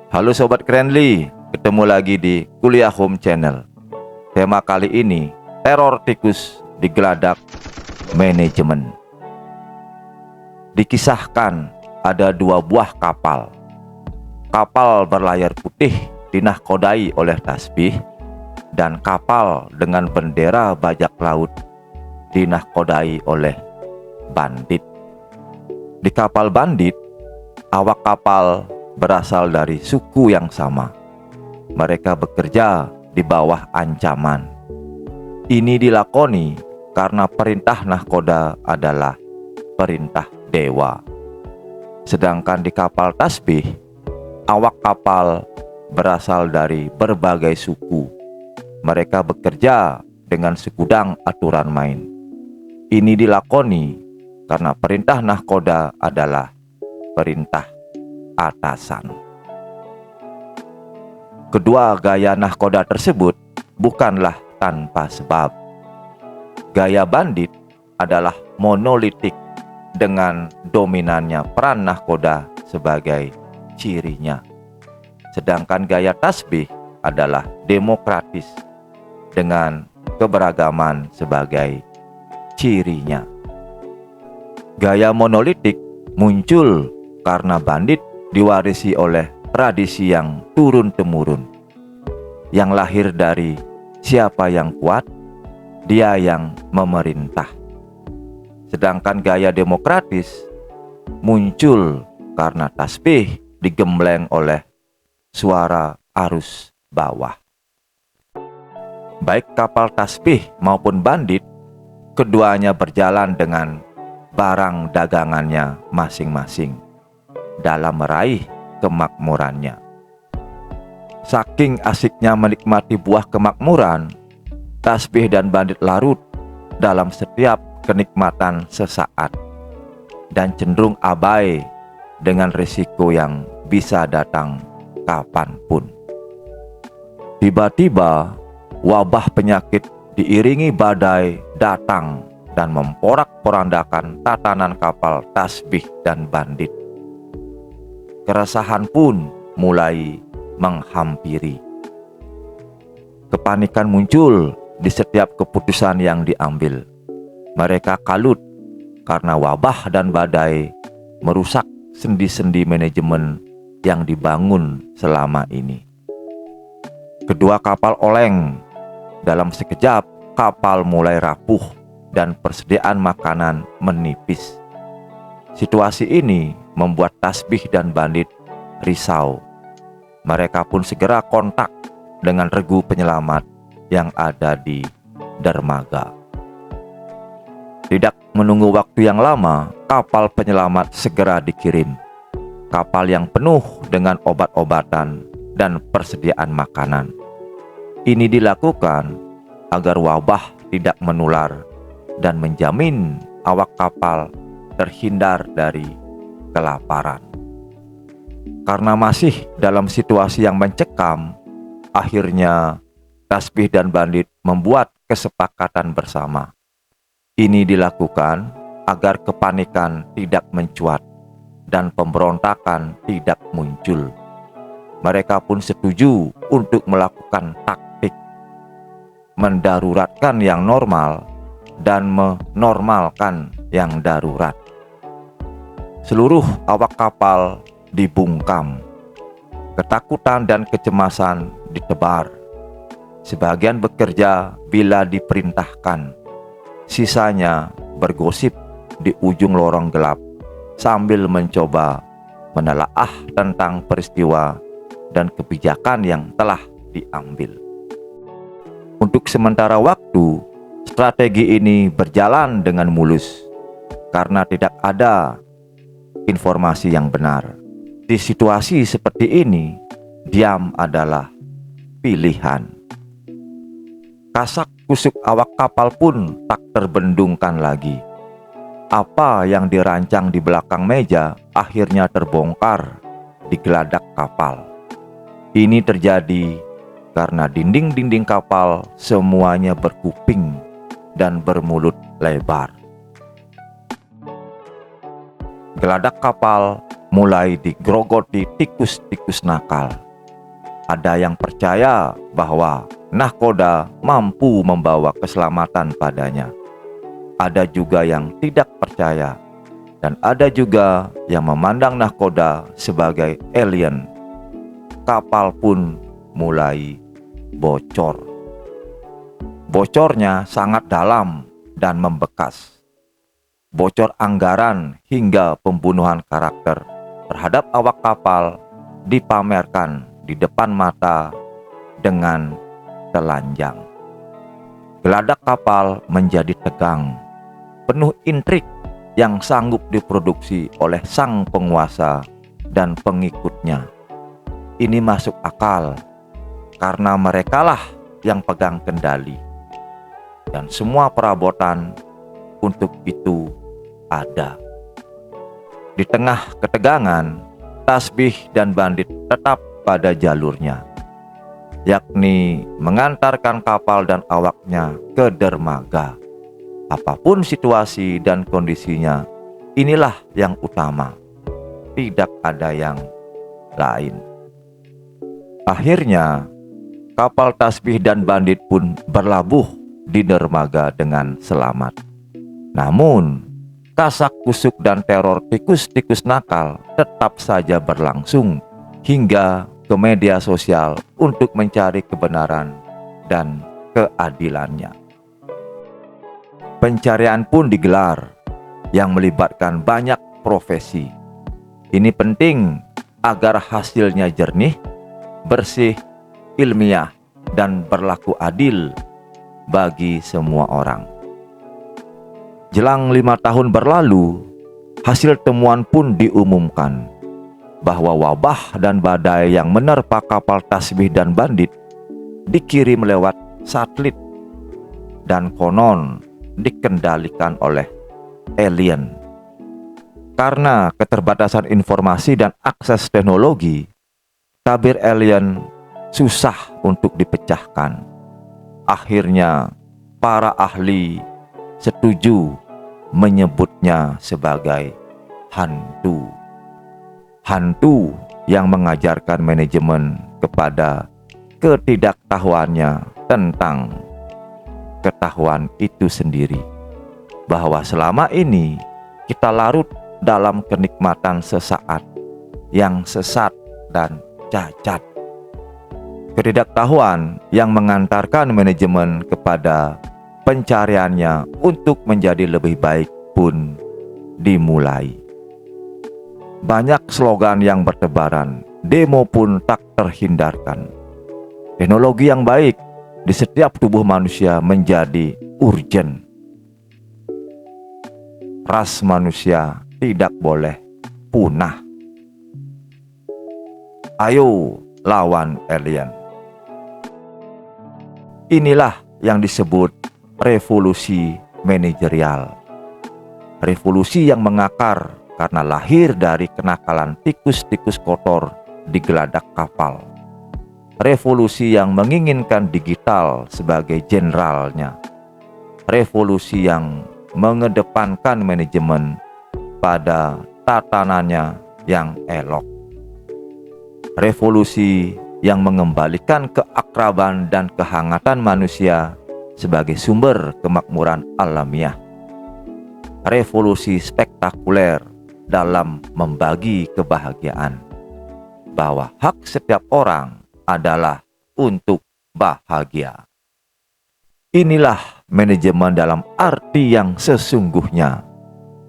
Halo Sobat Krenli, ketemu lagi di Kuliah Home Channel. Tema kali ini, teror tikus digeladak manajemen. Dikisahkan ada dua buah kapal. Kapal berlayar putih dinahkodai oleh tasbih, dan kapal dengan bendera bajak laut dinahkodai oleh bandit. Di kapal bandit, awak kapal berasal dari suku yang sama. Mereka bekerja di bawah ancaman. Ini dilakoni karena perintah nahkoda adalah perintah dewa. Sedangkan di kapal tasbih, awak kapal berasal dari berbagai suku. Mereka bekerja dengan segudang aturan main. Ini dilakoni karena perintah nahkoda adalah perintah atasan. Kedua gaya nahkoda tersebut bukanlah tanpa sebab. Gaya bandit adalah monolitik dengan dominannya peran nahkoda sebagai cirinya. Sedangkan gaya tasbih adalah demokratis dengan keberagaman sebagai cirinya. Gaya monolitik muncul karena bandit diwarisi oleh tradisi yang turun-temurun, yang lahir dari siapa yang kuat, dia yang memerintah. Sedangkan gaya demokratis muncul karena tasbih digembleng oleh suara arus bawah. Baik kapal tasbih maupun bandit, keduanya berjalan dengan barang dagangannya masing-masing dalam meraih kemakmurannya. Saking asiknya menikmati buah kemakmuran, tasbih dan bandit larut dalam setiap kenikmatan sesaat dan cenderung abai dengan risiko yang bisa datang kapanpun. Tiba-tiba wabah penyakit diiringi badai datang dan memporak-porandakan tatanan kapal tasbih dan bandit. Keresahan pun mulai menghampiri. Kepanikan muncul di setiap keputusan yang diambil. Mereka kalut karena wabah dan badai merusak sendi-sendi manajemen yang dibangun selama ini. Kedua kapal oleng. Dalam sekejap, kapal mulai rapuh dan persediaan makanan menipis. Situasi ini membuat tasbih dan bandit risau. Mereka pun segera kontak dengan regu penyelamat yang ada di dermaga. Tidak menunggu waktu yang lama, kapal penyelamat segera dikirim. Kapal yang penuh dengan obat-obatan dan persediaan makanan. Ini dilakukan agar wabah tidak menular dan menjamin awak kapal terhindar dari kelaparan. Karena masih dalam situasi yang mencekam, akhirnya tasbih dan bandit membuat kesepakatan bersama. Ini dilakukan agar kepanikan tidak mencuat dan pemberontakan tidak muncul. Mereka pun setuju untuk melakukan taktik mendaruratkan yang normal dan menormalkan yang darurat. Seluruh awak kapal dibungkam. Ketakutan dan kecemasan ditebar. Sebagian bekerja bila diperintahkan. Sisanya bergosip di ujung lorong gelap sambil mencoba menelaah tentang peristiwa dan kebijakan yang telah diambil. Untuk sementara waktu, strategi ini berjalan dengan mulus karena tidak ada informasi yang benar. Di situasi seperti ini, diam adalah pilihan. Kasak kusuk awak kapal pun tak terbendungkan lagi. Apa yang dirancang di belakang meja akhirnya terbongkar di geladak kapal. Ini terjadi karena dinding-dinding kapal semuanya berkuping dan bermulut lebar. Geladak kapal mulai digerogoti tikus-tikus nakal. Ada yang percaya bahwa nahkoda mampu membawa keselamatan padanya. Ada juga yang tidak percaya, dan ada juga yang memandang nahkoda sebagai alien. Kapal pun mulai bocor. Bocornya sangat dalam dan membekas. Bocor anggaran hingga pembunuhan karakter terhadap awak kapal dipamerkan di depan mata dengan telanjang. Geladak kapal menjadi tegang, penuh intrik yang sanggup diproduksi oleh sang penguasa dan pengikutnya. Ini masuk akal karena merekalah yang pegang kendali, dan semua perabotan untuk itu ada. Di tengah ketegangan, Tasbih dan Bandit tetap pada jalurnya, yakni mengantarkan kapal dan awaknya ke dermaga. Apapun situasi dan kondisinya, inilah yang utama, tidak ada yang lain. Akhirnya, kapal Tasbih dan Bandit pun berlabuh di dermaga dengan selamat. Namun, kasak-kusuk dan teror tikus-tikus nakal tetap saja berlangsung hingga ke media sosial untuk mencari kebenaran dan keadilannya. Pencarian pun digelar yang melibatkan banyak profesi. Ini penting agar hasilnya jernih, bersih, ilmiah, dan berlaku adil bagi semua orang. Jelang 5 tahun berlalu, hasil temuan pun diumumkan bahwa wabah dan badai yang menerpa kapal Tasbih dan Bandit dikirim lewat satelit dan konon dikendalikan oleh alien. Karena keterbatasan informasi dan akses teknologi, tabir alien susah untuk dipecahkan. Akhirnya, para ahli setuju menyebutnya sebagai hantu. Hantu yang mengajarkan manajemen kepada ketidaktahuannya tentang ketahuan itu sendiri, bahwa selama ini kita larut dalam kenikmatan sesaat yang sesat dan cacat. Ketidaktahuan yang mengantarkan manajemen kepada pencariannya untuk menjadi lebih baik pun dimulai. Banyak slogan yang bertebaran, demo pun tak terhindarkan. Teknologi yang baik di setiap tubuh manusia menjadi urgen. Ras manusia tidak boleh punah. Ayo lawan alien. Inilah yang disebut revolusi manajerial. Revolusi yang mengakar karena lahir dari kenakalan tikus-tikus kotor di geladak kapal. Revolusi yang menginginkan digital sebagai jenderalnya. Revolusi yang mengedepankan manajemen pada tatanannya yang elok. Revolusi yang mengembalikan keakraban dan kehangatan manusia sebagai sumber kemakmuran alamiah. Revolusi spektakuler dalam membagi kebahagiaan, bahwa hak setiap orang adalah untuk bahagia. Inilah manajemen dalam arti yang sesungguhnya,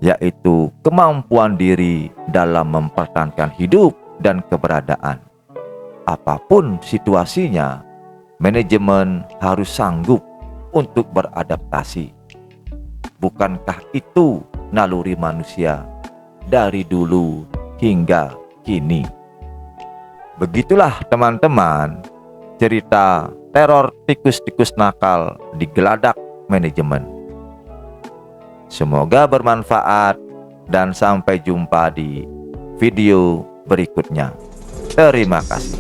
yaitu kemampuan diri dalam mempertahankan hidup dan keberadaan. Apapun situasinya, manajemen harus sanggup untuk beradaptasi. Bukankah itu naluri manusia dari dulu hingga kini? Begitulah teman-teman cerita teror tikus-tikus nakal di geladak manajemen. Semoga bermanfaat dan sampai jumpa di video berikutnya. Terima kasih.